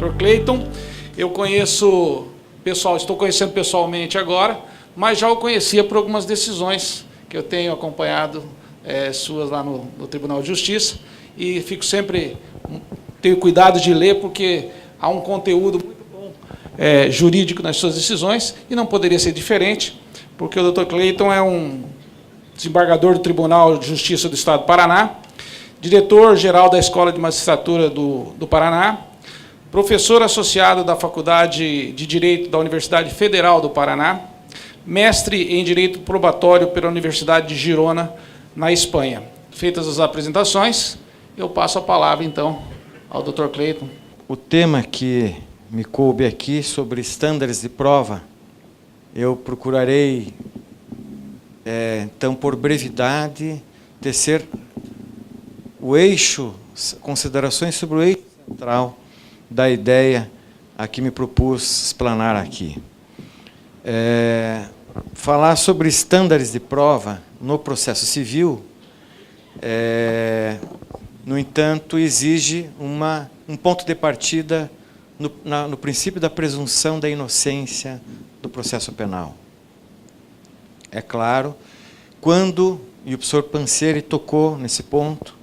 Dr. Cleiton. Eu conheço pessoal, estou conhecendo pessoalmente agora, mas já o conhecia por algumas decisões que eu tenho acompanhado suas lá no Tribunal de Justiça, e tenho cuidado de ler, porque há um conteúdo muito bom jurídico nas suas decisões, e não poderia ser diferente, porque o Dr. Cleiton é um desembargador do Tribunal de Justiça do Estado do Paraná, diretor-geral da Escola de Magistratura do Paraná, professor associado da Faculdade de Direito da Universidade Federal do Paraná, mestre em Direito Probatório pela Universidade de Girona, na Espanha. Feitas as apresentações, eu passo a palavra, então, ao Dr. Cleiton. O tema que me coube aqui sobre estándares de prova, eu procurarei, então, por brevidade, tecer o eixo, considerações sobre o eixo central da ideia a que me propus explanar aqui. Falar sobre estándares de prova no processo civil, no entanto, exige um ponto de partida no princípio da presunção da inocência do processo penal. É claro, quando, e o professor Pansieri tocou nesse ponto,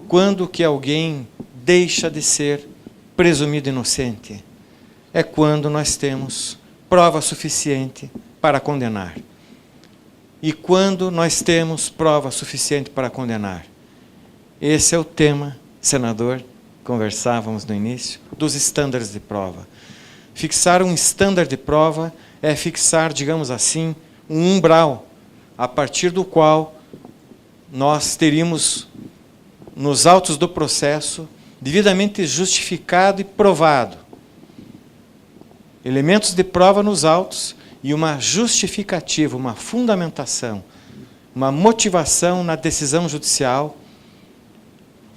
quando que alguém deixa de ser presumido inocente? É quando nós temos prova suficiente para condenar. E quando nós temos prova suficiente para condenar? Esse é o tema, senador, conversávamos no início, dos estándares de prova. Fixar um estándar de prova é fixar, digamos assim, um umbral, a partir do qual nós teríamos, nos autos do processo, devidamente justificado e provado, elementos de prova nos autos e uma justificativa, uma fundamentação, uma motivação na decisão judicial,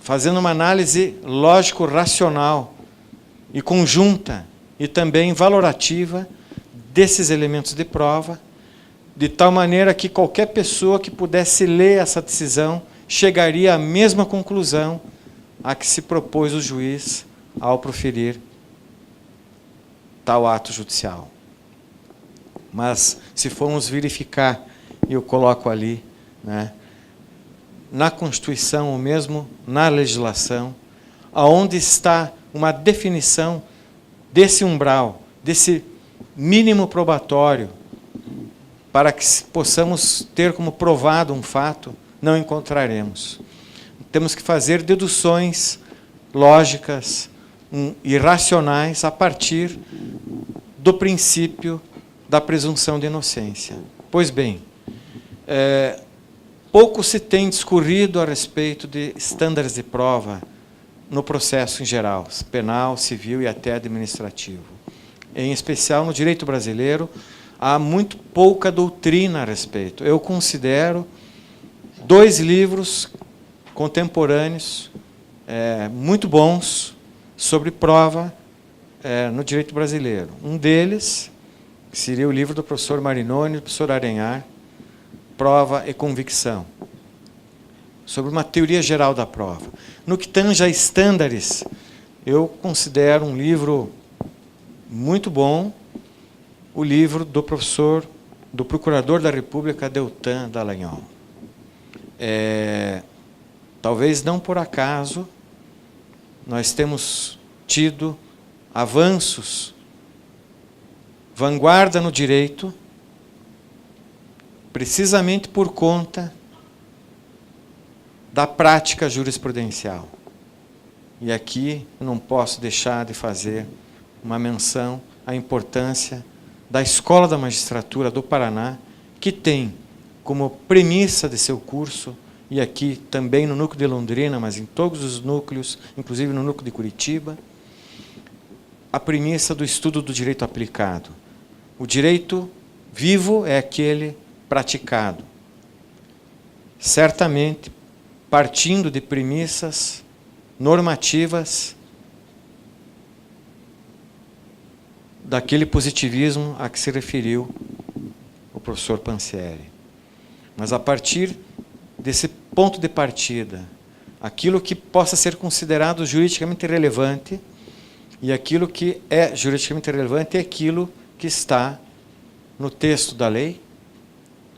fazendo uma análise lógico-racional e conjunta e também valorativa desses elementos de prova, de tal maneira que qualquer pessoa que pudesse ler essa decisão chegaria à mesma conclusão a que se propôs o juiz ao proferir tal ato judicial. Mas, se formos verificar, e eu coloco ali, na Constituição ou mesmo na legislação, aonde está uma definição desse umbral, desse mínimo probatório, para que possamos ter como provado um fato, não encontraremos. Temos que fazer deduções lógicas e racionais a partir do princípio da presunção de inocência. Pois bem, pouco se tem discorrido a respeito de estándares de prova no processo em geral, penal, civil e até administrativo. Em especial no direito brasileiro, há muito pouca doutrina a respeito. Eu considero 2 livros contemporâneos muito bons sobre prova no direito brasileiro. Um deles, que seria o livro do professor Marinoni e do professor Arenhar, Prova e Convicção, sobre uma teoria geral da prova. No que tange a estándares, eu considero um livro muito bom, o livro do procurador da República, Deltan Dallagnol. Talvez não por acaso, nós temos tido avanços, vanguarda no direito, precisamente por conta da prática jurisprudencial. E aqui não posso deixar de fazer uma menção à importância da Escola da Magistratura do Paraná, que tem como premissa de seu curso, e aqui também no núcleo de Londrina, mas em todos os núcleos, inclusive no núcleo de Curitiba, a premissa do estudo do direito aplicado. O direito vivo é aquele praticado. Certamente, partindo de premissas normativas daquele positivismo a que se referiu o professor Pansieri. Mas a partir desse ponto de partida, aquilo que possa ser considerado juridicamente relevante, E aquilo que é juridicamente relevante é aquilo que está no texto da lei.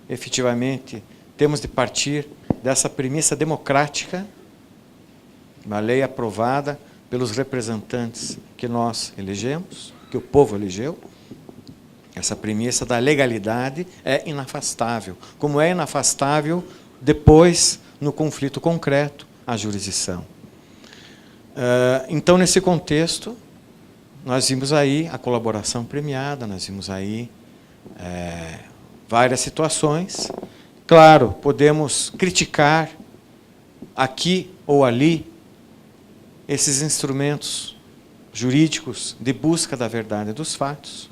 Efetivamente, temos de partir dessa premissa democrática, uma lei aprovada pelos representantes que nós elegemos, que o povo elegeu. Essa premissa da legalidade é inafastável, como é inafastável depois, no conflito concreto, a jurisdição. Então, nesse contexto, nós vimos aí a colaboração premiada, nós vimos aí várias situações. Claro, podemos criticar aqui ou ali esses instrumentos jurídicos de busca da verdade dos fatos,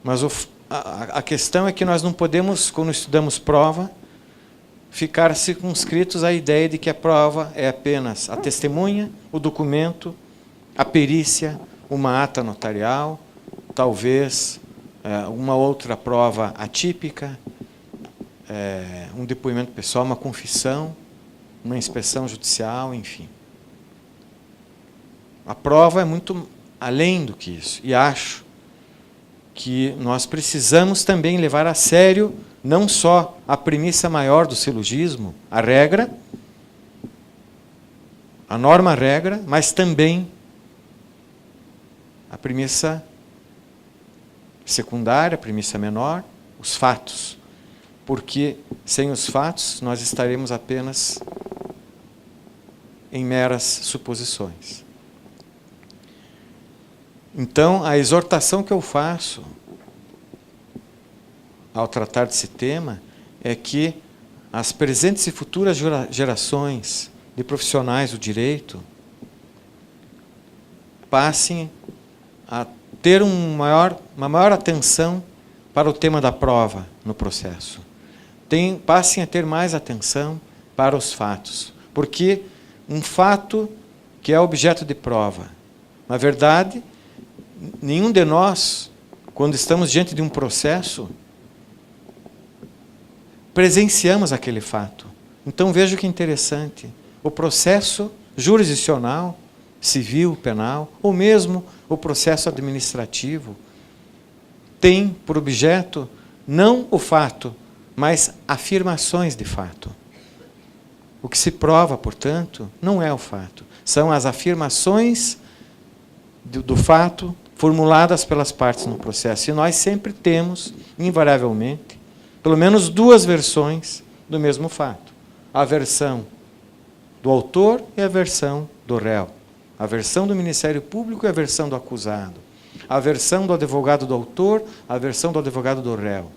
mas a questão é que nós não podemos, quando estudamos prova, ficar circunscritos à ideia de que a prova é apenas a testemunha, o documento, a perícia, uma ata notarial, talvez uma outra prova atípica, um depoimento pessoal, uma confissão, uma inspeção judicial, enfim. A prova é muito além do que isso. E acho que nós precisamos também levar a sério não só a premissa maior do silogismo, a regra, a norma-regra, mas também a premissa secundária, a premissa menor, os fatos. Porque sem os fatos nós estaremos apenas em meras suposições. Então, a exortação que eu faço ao tratar desse tema é que as presentes e futuras gerações de profissionais do direito passem a ter uma maior atenção para o tema da prova no processo. Passem a ter mais atenção para os fatos, porque um fato que é objeto de prova, na verdade, nenhum de nós, quando estamos diante de um processo, presenciamos aquele fato. Então veja que interessante, o processo jurisdicional, civil, penal, ou mesmo o processo administrativo, tem por objeto não o fato, mas afirmações de fato. O que se prova, portanto, não é o fato, são as afirmações do fato formuladas pelas partes no processo. E nós sempre temos, invariavelmente, pelo menos duas versões do mesmo fato. A versão do autor e a versão do réu. A versão do Ministério Público e a versão do acusado. A versão do advogado do autor, a versão do advogado do réu.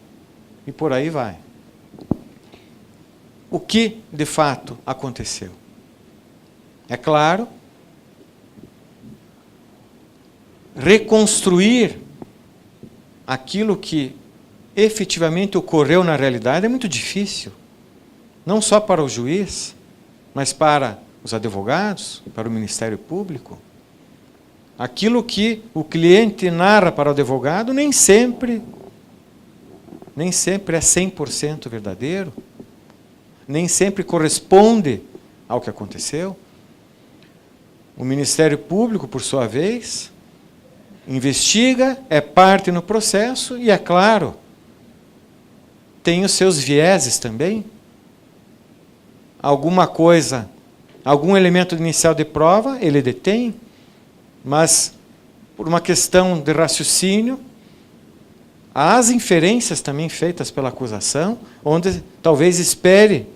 E por aí vai. O que, de fato, aconteceu? É claro, reconstruir aquilo que efetivamente ocorreu na realidade é muito difícil. Não só para o juiz, mas para os advogados, para o Ministério Público. Aquilo que o cliente narra para o advogado nem sempre é 100% verdadeiro, nem sempre corresponde ao que aconteceu. O Ministério Público, por sua vez, investiga, é parte no processo e, é claro, tem os seus vieses também. Alguma coisa, algum elemento inicial de prova, ele detém, mas, por uma questão de raciocínio, há as inferências também feitas pela acusação, onde talvez espere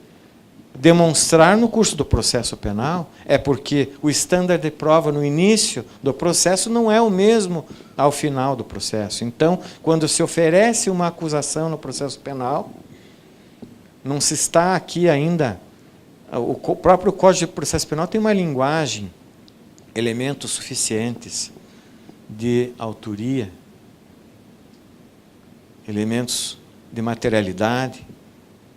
demonstrar no curso do processo penal, é porque o estándar de prova no início do processo não é o mesmo ao final do processo. Então, quando se oferece uma acusação no processo penal, não se está aqui ainda... O próprio Código de Processo Penal tem uma linguagem, elementos suficientes de autoria, elementos de materialidade,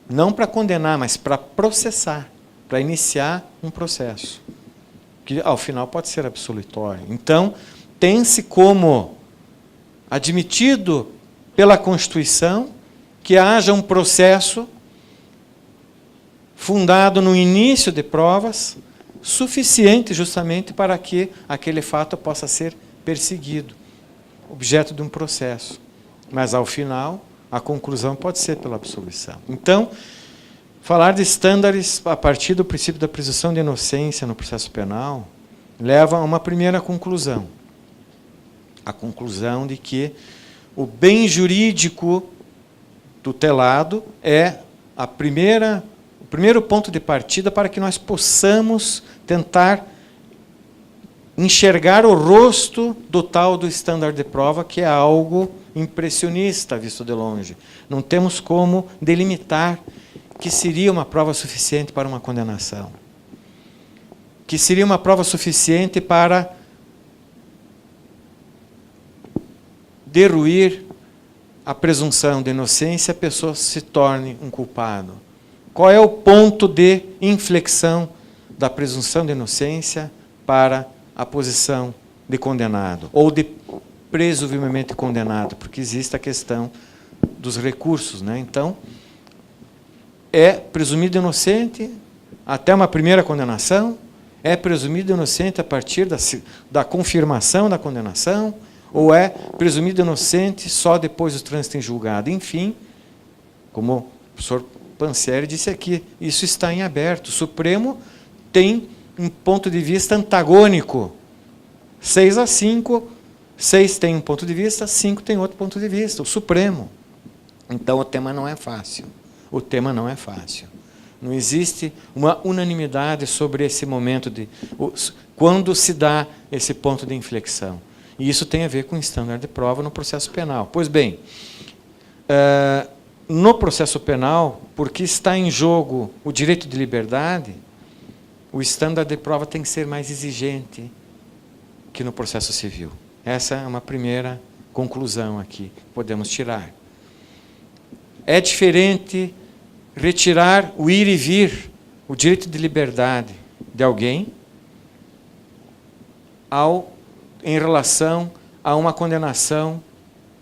não para condenar, mas para processar, para iniciar um processo, que ao final pode ser absolutório. Então, tem-se como admitido pela Constituição que haja um processo fundado no início de provas, suficiente justamente para que aquele fato possa ser perseguido, objeto de um processo. Mas, ao final, a conclusão pode ser pela absolvição. Então, falar de estándares a partir do princípio da presunção de inocência no processo penal leva a uma primeira conclusão. A conclusão de que o bem jurídico tutelado é o primeiro ponto de partida para que nós possamos tentar enxergar o rosto do tal do estándar de prova, que é algo impressionista visto de longe. Não temos como delimitar que seria uma prova suficiente para uma condenação, que seria uma prova suficiente para derruir a presunção de inocência, a pessoa se torne um culpado. Qual é o ponto de inflexão da presunção de inocência para a posição de condenado, ou de presumivelmente condenado, porque existe a questão dos recursos, né? Então, é presumido inocente até uma primeira condenação, é presumido inocente a partir da confirmação da condenação, ou é presumido inocente só depois do trânsito em julgado. Enfim, como o professor Pansieri disse aqui, isso está em aberto. O Supremo tem um ponto de vista antagônico. 6-5, 6 tem um ponto de vista, 5 tem outro ponto de vista, o Supremo. Então, o tema não é fácil. O tema não é fácil. Não existe uma unanimidade sobre esse momento quando se dá esse ponto de inflexão. E isso tem a ver com o estándar de prova no processo penal. Pois bem, no processo penal, porque está em jogo o direito de liberdade, o estándar de prova tem que ser mais exigente que no processo civil. Essa é uma primeira conclusão aqui que podemos tirar. É diferente retirar o ir e vir, o direito de liberdade de alguém, em relação a uma condenação,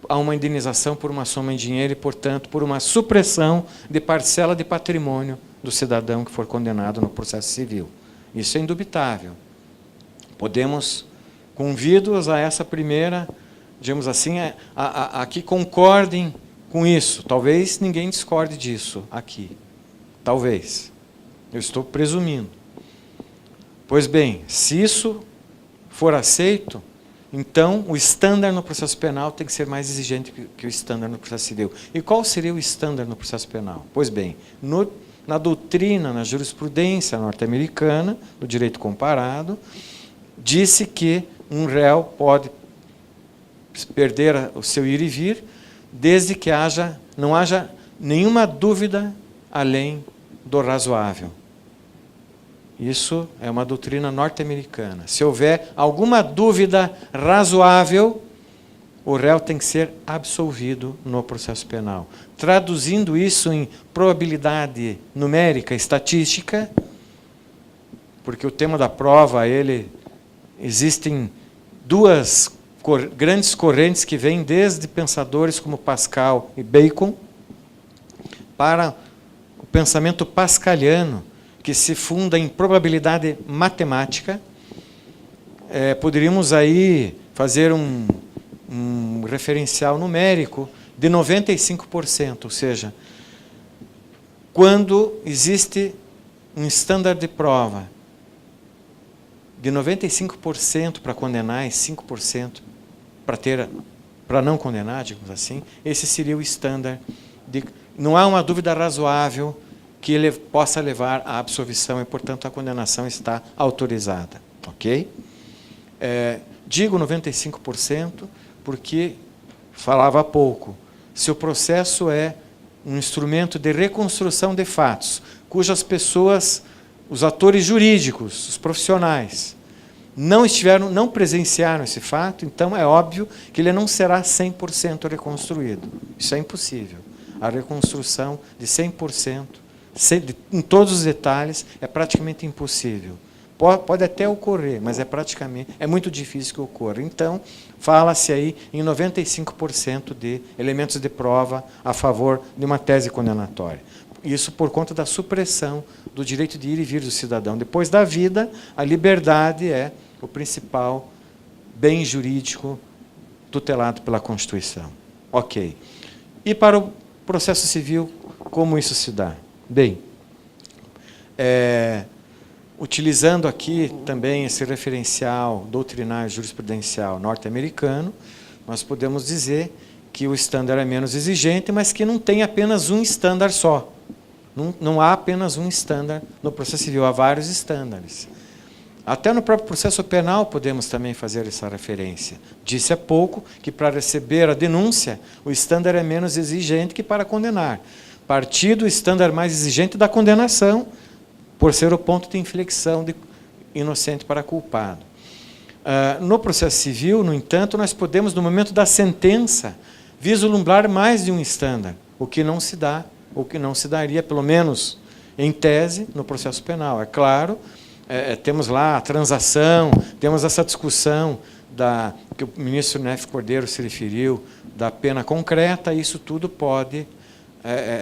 a uma indenização por uma soma em dinheiro e, portanto, por uma supressão de parcela de patrimônio do cidadão que for condenado no processo civil. Isso é indubitável. Convido-os a essa primeira, digamos assim, a que concordem com isso. Talvez ninguém discorde disso aqui. Talvez. Eu estou presumindo. Pois bem, se isso for aceito, então o estándar no processo penal tem que ser mais exigente que o estándar no processo civil. E qual seria o estándar no processo penal? Pois bem, na doutrina, na jurisprudência norte-americana, do direito comparado, disse que um réu pode perder o seu ir e vir desde que não haja nenhuma dúvida além do razoável. Isso é uma doutrina norte-americana. Se houver alguma dúvida razoável, o réu tem que ser absolvido no processo penal. Traduzindo isso em probabilidade numérica, estatística, porque o tema da prova, existem duas grandes correntes que vêm desde pensadores como Pascal e Bacon para o pensamento pascaliano, que se funda em probabilidade matemática. Poderíamos aí fazer um referencial numérico de 95%, ou seja, quando existe um estándar de prova de 95% para condenar e 5% para não condenar, digamos assim, esse seria o estándar. Não há uma dúvida razoável que ele possa levar à absolvição e, portanto, a condenação está autorizada. Ok? Digo 95% porque falava há pouco. Se o processo é um instrumento de reconstrução de fatos, cujas pessoas, os atores jurídicos, os profissionais, não presenciaram esse fato, então é óbvio que ele não será 100% reconstruído. Isso é impossível. A reconstrução de 100%, em todos os detalhes, é praticamente impossível. Pode até ocorrer, mas é muito difícil que ocorra. Então, fala-se aí em 95% de elementos de prova a favor de uma tese condenatória. Isso por conta da supressão do direito de ir e vir do cidadão. Depois da vida, a liberdade é o principal bem jurídico tutelado pela Constituição. Ok. E para o processo civil, como isso se dá? Bem, utilizando aqui também esse referencial doutrinário jurisprudencial norte-americano, nós podemos dizer que o estándar é menos exigente, mas que não tem apenas um estándar só. Não há apenas um estándar no processo civil, há vários estándares. Até no próprio processo penal podemos também fazer essa referência. Disse há pouco que para receber a denúncia, o estándar é menos exigente que para condenar. Partir do estándar mais exigente da condenação, por ser o ponto de inflexão de inocente para culpado. No processo civil, no entanto, nós podemos, no momento da sentença, vislumbrar mais de um estándar, o que não se dá, ou que não se daria, pelo menos em tese, no processo penal. É claro, temos lá a transação, temos essa discussão que o ministro Nefe Cordeiro se referiu, da pena concreta, e isso tudo pode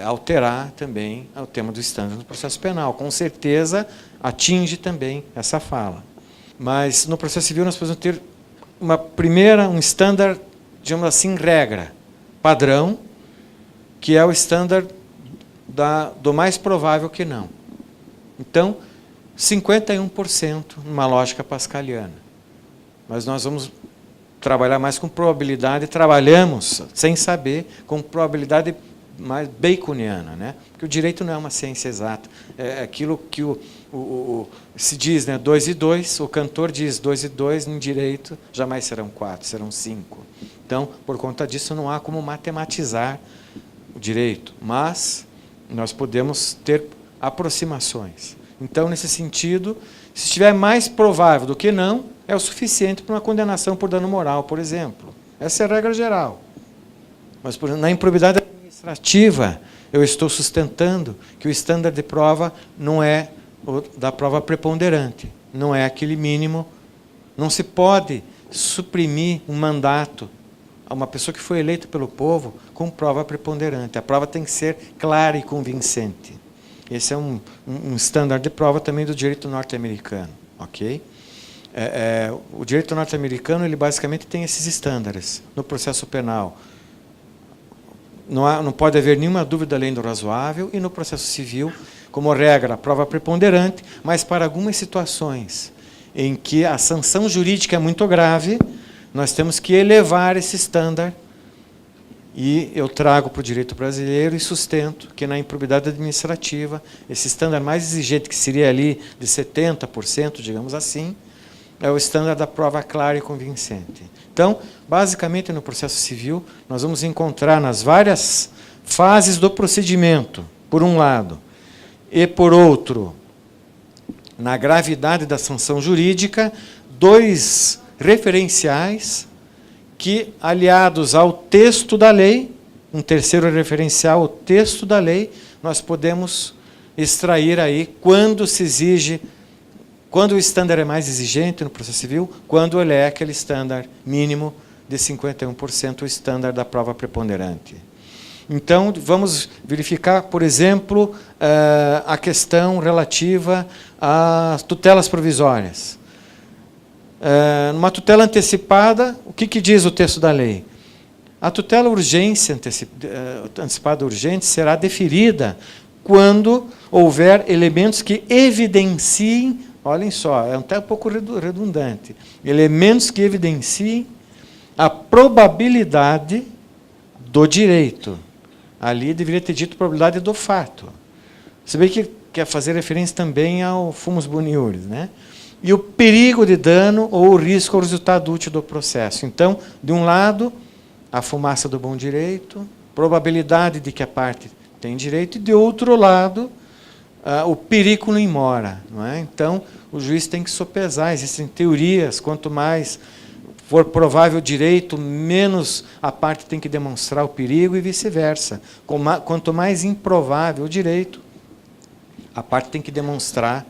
alterar também o tema do estándar no processo penal. Com certeza, atinge também essa fala. Mas no processo civil nós podemos ter um estándar, digamos assim, regra, padrão, que é o estándar do mais provável que não. Então, 51% numa lógica pascaliana. Mas nós vamos trabalhar mais com probabilidade, trabalhamos, sem saber, com probabilidade mais baconiana, né? Porque o direito não é uma ciência exata. É aquilo que se diz, né? 2 e 2, o cantor diz 2 e 2, no direito jamais serão 4, serão 5. Então, por conta disso, não há como matematizar o direito, mas nós podemos ter aproximações. Então, nesse sentido, se estiver mais provável do que não, é o suficiente para uma condenação por dano moral, por exemplo. Essa é a regra geral. Mas, por exemplo, na improbidade administrativa, eu estou sustentando que o estándar de prova não é o da prova preponderante, não é aquele mínimo. Não se pode suprimir um mandato a uma pessoa que foi eleita pelo povo com prova preponderante. A prova tem que ser clara e convincente. Esse é um estándar de prova também do direito norte-americano. Ok? O direito norte-americano, ele basicamente tem esses estándares. No processo penal, não pode haver nenhuma dúvida além do razoável, e no processo civil, como regra, a prova preponderante, mas para algumas situações em que a sanção jurídica é muito grave, nós temos que elevar esse estándar, e eu trago para o direito brasileiro e sustento que na improbidade administrativa, esse estándar mais exigente, que seria ali de 70%, digamos assim, é o estándar da prova clara e convincente. Então, basicamente, no processo civil, nós vamos encontrar nas várias fases do procedimento, por um lado, e por outro, na gravidade da sanção jurídica, dois referenciais que, aliados ao texto da lei, um terceiro referencial, o texto da lei, nós podemos extrair aí quando se exige, quando o estándar é mais exigente no processo civil, quando ele é aquele estándar mínimo de 51%, o estándar da prova preponderante. Então, vamos verificar, por exemplo, a questão relativa às tutelas provisórias. Numa tutela antecipada, o que diz o texto da lei? A tutela antecipada urgente será deferida quando houver elementos que evidenciem, olhem só, é até um pouco redundante, elementos que evidenciem a probabilidade do direito. Ali deveria ter dito probabilidade do fato. Se bem que quer fazer referência também ao fumus boniuris, né? E o perigo de dano ou o risco ao resultado útil do processo. Então, de um lado, a fumaça do bom direito, probabilidade de que a parte tem direito, e de outro lado, o perigo in mora. Não é? Então, o juiz tem que sopesar, existem teorias, quanto mais for provável o direito, menos a parte tem que demonstrar o perigo e vice-versa. Quanto mais improvável o direito, a parte tem que demonstrar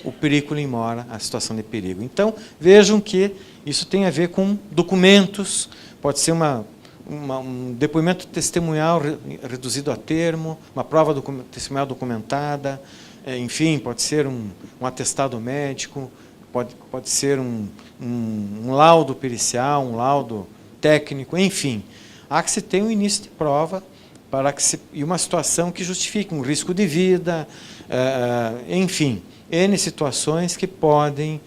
o perigo in mora, a situação de perigo. Então, vejam que isso tem a ver com documentos, pode ser um depoimento testemunhal reduzido a termo, uma prova testemunhal documentada, enfim, pode ser um atestado médico, pode ser um laudo pericial, um laudo técnico, enfim. Há que se ter um início de prova e uma situação que justifique um risco de vida, enfim, N situações que podem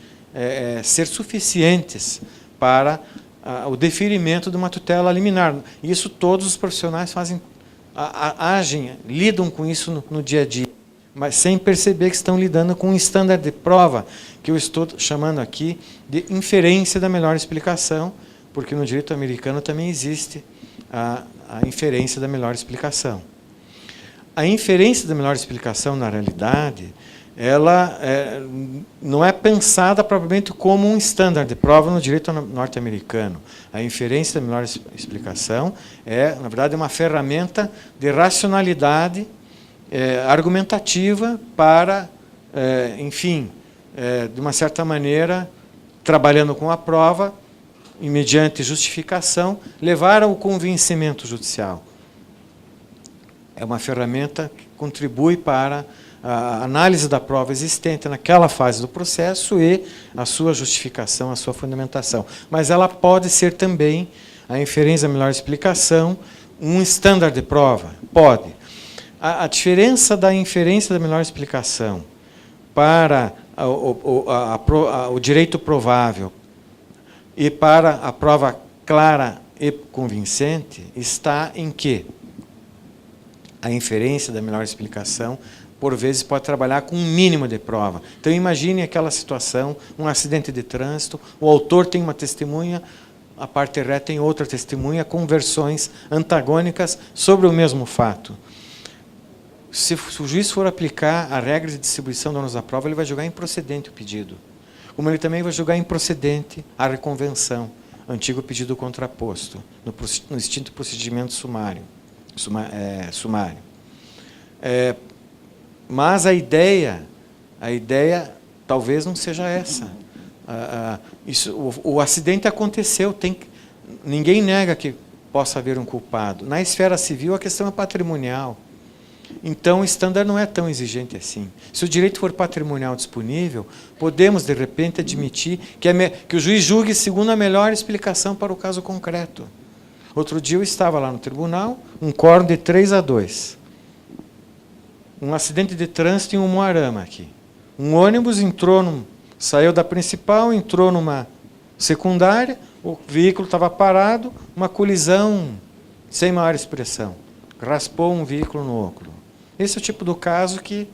ser suficientes para o deferimento de uma tutela liminar. Isso todos os profissionais lidam com isso no dia a dia, mas sem perceber que estão lidando com um estándar de prova, que eu estou chamando aqui de inferência da melhor explicação, porque no direito americano também existe a inferência da melhor explicação. A inferência da melhor explicação, na realidade, ela não é pensada propriamente como um estándar de prova no direito norte-americano. A inferência da melhor explicação na verdade, uma ferramenta de racionalidade argumentativa para, enfim, de uma certa maneira, trabalhando com a prova, e mediante justificação, levar ao convencimento judicial. É uma ferramenta que contribui para a análise da prova existente naquela fase do processo e a sua justificação, a sua fundamentação. Mas ela pode ser também, a inferência da melhor explicação, um estándar de prova? Pode. A diferença da inferência da melhor explicação para o direito provável e para a prova clara e convincente está em que a inferência da melhor explicação, por vezes, pode trabalhar com um mínimo de prova. Então, imagine aquela situação, um acidente de trânsito, o autor tem uma testemunha, a parte ré tem outra testemunha, com versões antagônicas sobre o mesmo fato. Se o juiz for aplicar a regra de distribuição do ônus da prova, ele vai julgar improcedente o pedido. Como ele também vai julgar improcedente a reconvenção, antigo pedido contraposto, no extinto procedimento sumário. Mas a ideia talvez não seja essa. O acidente aconteceu, ninguém nega que possa haver um culpado. Na esfera civil, a questão é patrimonial. Então, o estándar não é tão exigente assim. Se o direito for patrimonial disponível, podemos, de repente, admitir que o juiz julgue segundo a melhor explicação para o caso concreto. Outro dia eu estava lá no tribunal, um quórum de 3-2. Um acidente de trânsito em Umuarama aqui. Um ônibus saiu da principal, entrou numa secundária, o veículo estava parado, uma colisão sem maior expressão. Raspou um veículo no óculo. Esse é o tipo do caso que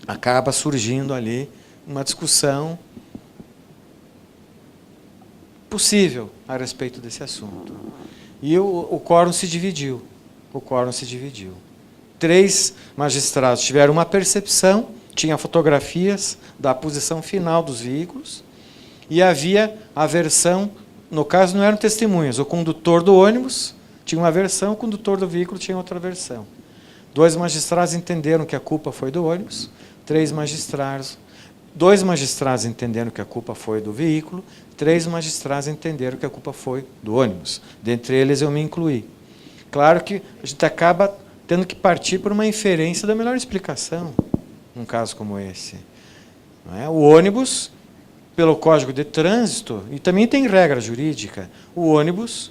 acaba surgindo ali uma discussão possível a respeito desse assunto. E o quórum se dividiu. 3 magistrados tiveram uma percepção, tinha fotografias da posição final dos veículos, e havia a versão, no caso não eram testemunhas, o condutor do ônibus tinha uma versão, o condutor do veículo tinha outra versão. 2 magistrados entenderam que a culpa foi do ônibus, 2 magistrados entenderam que a culpa foi do veículo, 3 magistrados entenderam que a culpa foi do ônibus. Dentre eles eu me incluí. Claro que a gente acaba tendo que partir por uma inferência da melhor explicação, num caso como esse. Não é? O ônibus, pelo Código de Trânsito, e também tem regra jurídica, o ônibus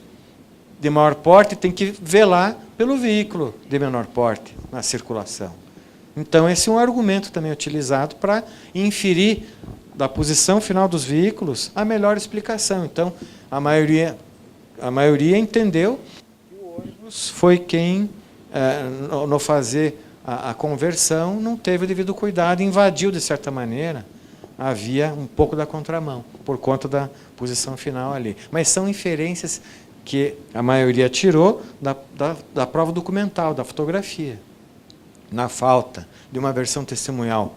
de maior porte tem que velar pelo veículo de menor porte na circulação. Então, esse é um argumento também utilizado para inferir da posição final dos veículos a melhor explicação. Então, a maioria entendeu que o ônibus foi quem, no fazer a conversão, não teve o devido cuidado, invadiu, de certa maneira, havia um pouco da contramão, por conta da posição final ali. Mas são inferências que a maioria tirou da prova documental, da fotografia. Na falta de uma versão testemunhal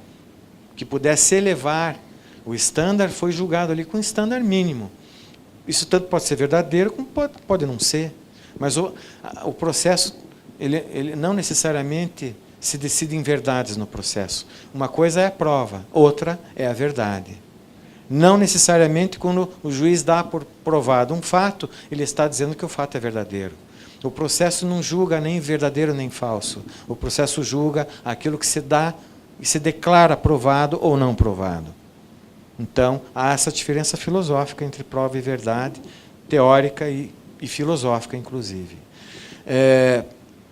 que pudesse elevar o estándar, foi julgado ali com um estándar mínimo. Isso tanto pode ser verdadeiro como pode não ser. Mas o processo, ele não necessariamente se decide em verdades no processo. Uma coisa é a prova, outra é a verdade. Não necessariamente quando o juiz dá por provado um fato, ele está dizendo que o fato é verdadeiro. O processo não julga nem verdadeiro nem falso. O processo julga aquilo que se dá e se declara provado ou não provado. Então, há essa diferença filosófica entre prova e verdade, teórica e filosófica, inclusive.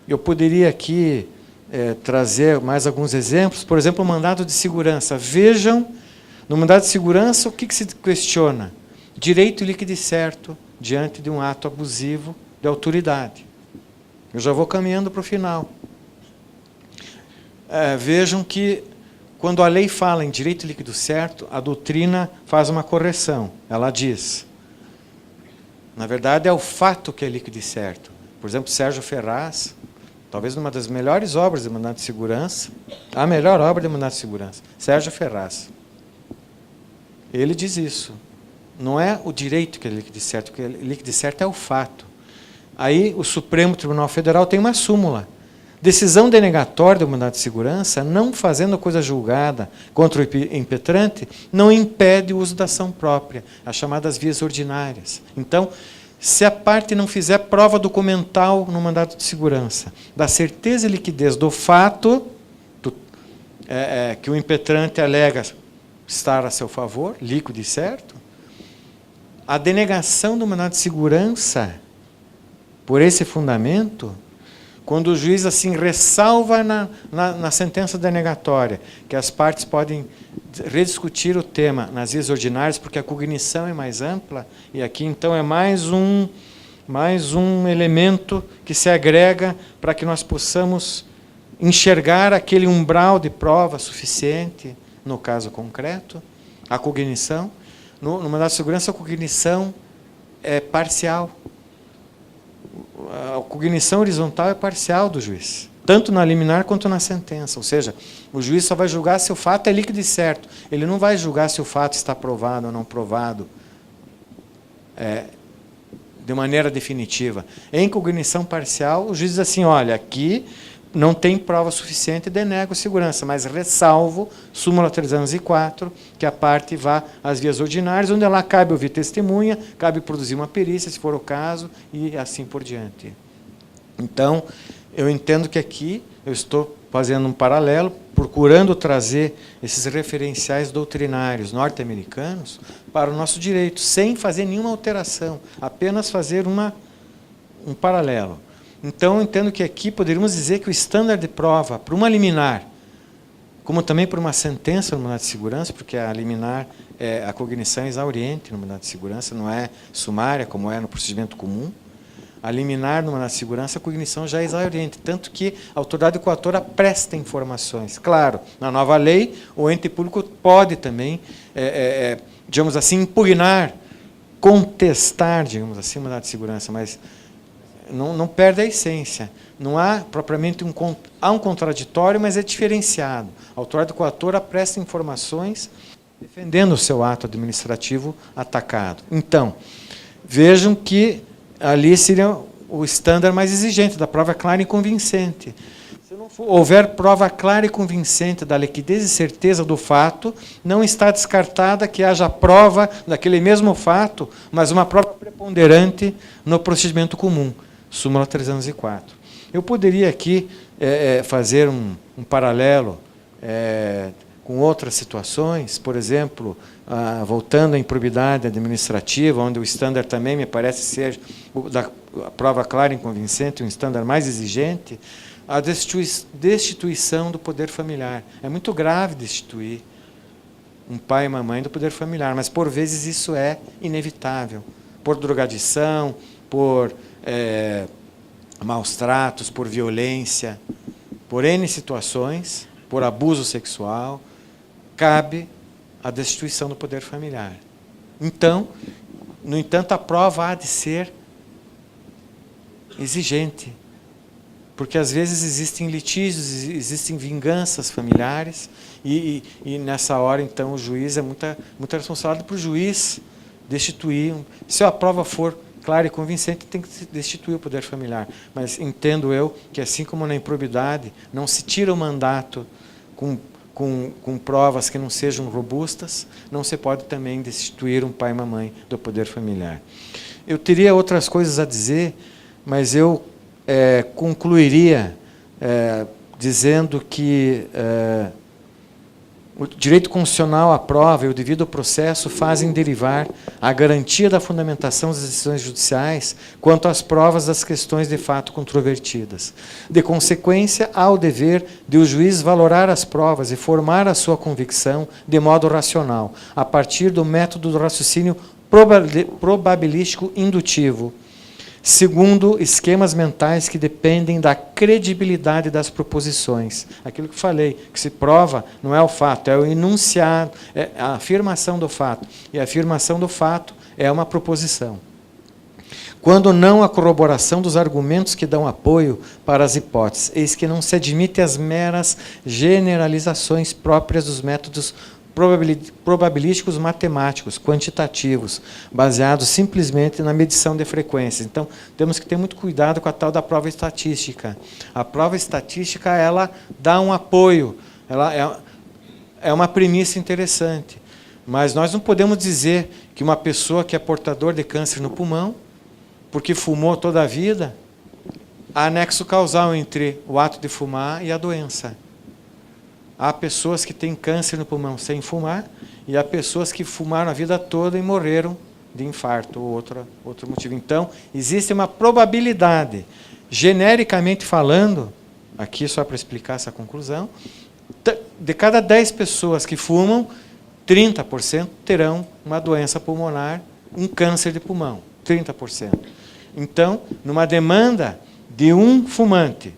Eu poderia aqui trazer mais alguns exemplos. Por exemplo, o mandado de segurança. Vejam, no mandado de segurança, o que se questiona? Direito líquido e certo diante de um ato abusivo de autoridade. Eu já vou caminhando para o final. Vejam que, quando a lei fala em direito líquido certo, a doutrina faz uma correção. Ela diz, na verdade, é o fato que é líquido e certo. Por exemplo, Sérgio Ferraz, talvez uma das melhores obras de mandado de segurança, a melhor obra de mandado de segurança, Sérgio Ferraz. Ele diz isso. Não é o direito que é líquido e certo, o que é líquido e certo é o fato. Aí o Supremo Tribunal Federal tem uma súmula. Decisão denegatória do mandado de segurança, não fazendo coisa julgada contra o impetrante, não impede o uso da ação própria, as chamadas vias ordinárias. Então, se a parte não fizer prova documental no mandado de segurança, da certeza e liquidez do fato que o impetrante alega estar a seu favor, líquido e certo, a denegação do mandado de segurança, por esse fundamento, quando o juiz assim ressalva na sentença denegatória que as partes podem rediscutir o tema nas vias ordinárias, porque a cognição é mais ampla, e aqui então é mais um elemento que se agrega para que nós possamos enxergar aquele umbral de prova suficiente, no caso concreto, a cognição. No mandado de segurança, a cognição é parcial. A cognição horizontal é parcial do juiz, tanto na liminar quanto na sentença. Ou seja, o juiz só vai julgar se o fato é líquido e certo. Ele não vai julgar se o fato está provado ou não provado de maneira definitiva. Em cognição parcial, o juiz diz assim, olha, aqui não tem prova suficiente e denego segurança, mas ressalvo, súmula 304, que a parte vá às vias ordinárias, onde lá cabe ouvir testemunha, cabe produzir uma perícia, se for o caso, e assim por diante. Então, eu entendo que aqui eu estou fazendo um paralelo, procurando trazer esses referenciais doutrinários norte-americanos para o nosso direito, sem fazer nenhuma alteração, apenas fazer um paralelo. Então, eu entendo que aqui poderíamos dizer que o estándar de prova para uma liminar, como também para uma sentença no mandado de segurança, porque a liminar, a cognição é exauriente no mandado de segurança, não é sumária, como é no procedimento comum. A liminar no mandado de segurança, a cognição já é exauriente, tanto que a autoridade coatora presta informações. Claro, na nova lei, o ente público pode também, digamos assim, impugnar, contestar, digamos assim, o mandado de segurança, mas não perde a essência. Não há propriamente há um contraditório, mas é diferenciado. A autoridade coatora presta informações defendendo o seu ato administrativo atacado. Então, vejam que ali seria o estándar mais exigente, da prova clara e convincente. Se não houver prova clara e convincente da liquidez e certeza do fato, não está descartada que haja prova daquele mesmo fato, mas uma prova preponderante no procedimento comum. Súmula 304. Eu poderia aqui fazer um paralelo com outras situações, por exemplo, voltando à improbidade administrativa, onde o estándar também me parece ser a prova clara e convincente, um estándar mais exigente, a destituição do poder familiar. É muito grave destituir um pai e uma mãe do poder familiar, mas por vezes isso é inevitável, por drogadição, por maus tratos, por violência, por N situações, por abuso sexual, cabe a destituição do poder familiar. Então, no entanto, a prova há de ser exigente, porque às vezes existem litígios, existem vinganças familiares, e nessa hora, então, o juiz é muito responsável para o juiz destituir. Se a prova for clara e convincente, tem que destituir o poder familiar. Mas entendo eu que, assim como na improbidade, não se tira o mandato com provas que não sejam robustas, não se pode também destituir um pai e uma mãe do poder familiar. Eu teria outras coisas a dizer, mas eu concluiria dizendo que O direito constitucional à prova e o devido processo fazem derivar a garantia da fundamentação das decisões judiciais quanto às provas das questões de fato controvertidas. De consequência, há o dever de o juiz valorar as provas e formar a sua convicção de modo racional, a partir do método do raciocínio probabilístico indutivo, segundo esquemas mentais que dependem da credibilidade das proposições. Aquilo que falei, que se prova não é o fato, é o enunciado, é a afirmação do fato. E a afirmação do fato é uma proposição. Quando não a corroboração dos argumentos que dão apoio para as hipóteses, eis que não se admite as meras generalizações próprias dos métodos probabilísticos matemáticos, quantitativos, baseados simplesmente na medição de frequências. Então, temos que ter muito cuidado com a tal da prova estatística. A prova estatística, ela dá um apoio, ela é uma premissa interessante, mas nós não podemos dizer que uma pessoa que é portador de câncer no pulmão, porque fumou toda a vida, há nexo causal entre o ato de fumar e a doença. Há pessoas que têm câncer no pulmão sem fumar, e há pessoas que fumaram a vida toda e morreram de infarto ou outro motivo. Então, existe uma probabilidade, genericamente falando, aqui só para explicar essa conclusão, de cada 10 pessoas que fumam, 30% terão uma doença pulmonar, um câncer de pulmão, 30%. Então, numa demanda de um fumante,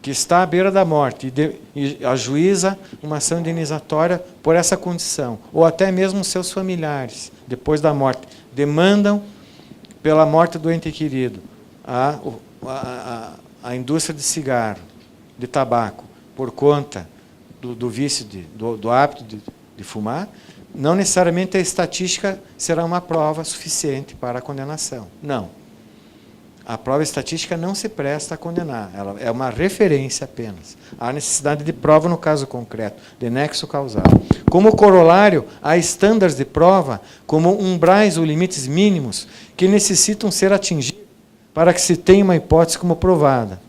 que está à beira da morte e ajuiza uma ação indenizatória por essa condição, ou até mesmo seus familiares, depois da morte, demandam pela morte do ente querido a indústria de cigarro, de tabaco, por conta do vício, do hábito de fumar, não necessariamente a estatística será uma prova suficiente para a condenação. Não. A prova estatística não se presta a condenar, ela é uma referência apenas. Há necessidade de prova no caso concreto, de nexo causal. Como corolário, há estándares de prova como umbrais ou limites mínimos que necessitam ser atingidos para que se tenha uma hipótese como provada.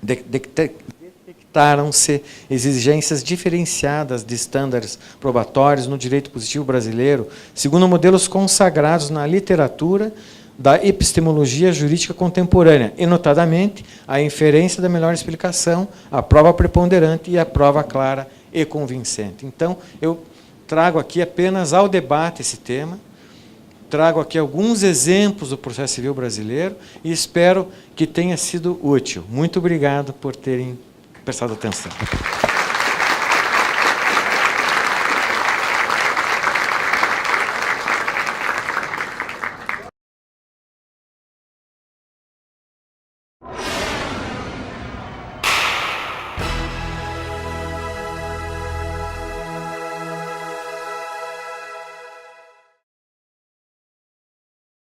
Detectaram-se exigências diferenciadas de estándares probatórios no direito positivo brasileiro, segundo modelos consagrados na literatura da epistemologia jurídica contemporânea, e, notadamente, a inferência da melhor explicação, a prova preponderante e a prova clara e convincente. Então, eu trago aqui apenas ao debate esse tema, trago aqui alguns exemplos do processo civil brasileiro e espero que tenha sido útil. Muito obrigado por terem prestado atenção.